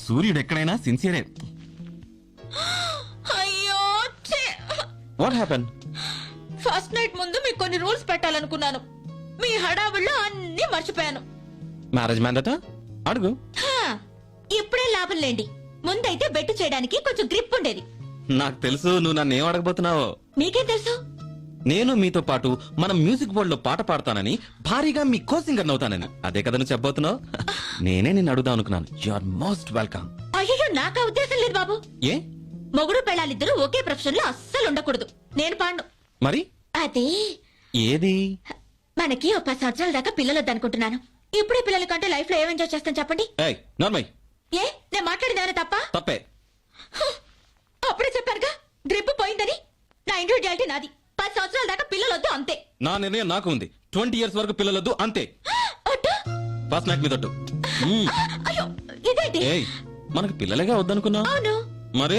సూర్యుడు ఎక్కడైనా సిన్సియరే. అయ్యో వాట్ హ్యాపెన్? ఫస్ట్ నైట్ ముందు మీకు కొన్ని రూల్స్ పెట్టాలనుకున్నాను. మీ హడావుల్లో అన్ని మర్చిపోయాను. మ్యారేజ్ మ్యాన్ దట అడుగు. హా, ఇప్పుడే లాభం లేండి. ముందైతే బెట్టు చేయడానికి కొంచెం గ్రిప్ ఉండేది. నాకు తెలుసు నువ్వు నన్ను ఏం అడగబోతున్నావో. మీకేం తెలుసు? నేను మీతో పాటు మనం మ్యూజిక్ బోర్డ్ లో పాట పాడతానని, భారీగా మీ కో సింగర్ అవుతానని. అదే కదా నువ్వు చెప్పబోతున్నావు. నేనే నిన్ను అడుగుదాం అనుకున్నాను. You are most welcome. అయ్యో నాకు ఆ ఉద్దేశం లేదు బాబు. ఏ? మొగుడు పెళ్ళాలిద్దరూ ఒకే ప్రొఫెషన్ లో అస్సలు ఉండకూడదు. నేను పాండు. మరి అదే ఏది? మనకి ఒక 10 సంవత్సరాల దాకా పిల్లలు వద్దనుకుంటున్నాను. ఇప్పుడే పిల్లల కంటే లైఫ్ లో ఏం ఎంజాయ్ చేస్తాను చెప్పండి. ఏయ్ నార్మల్. ఏ నేను మాట్లాడిందేమైనా తప్ప? తప్పే. అప్పుడే చెప్పారుగా గ్రిప్ పోయిందని. నా ఇండివిజువాలిటీ నాది. 10 సంవత్సరాల దాకా పిల్లలు వద్దు అంతే. నా నిర్ణయం నాకు ఉంది. 20 years వరకు పిల్లలొద్దు అంతే. అట్టు? ఫస్ట్ నైట్ మీదట్టు. అయ్యో ఇదేంటి? ఏయ్ మనకు పిల్లలేగా వద్దనుకున్నా. అవును. మరి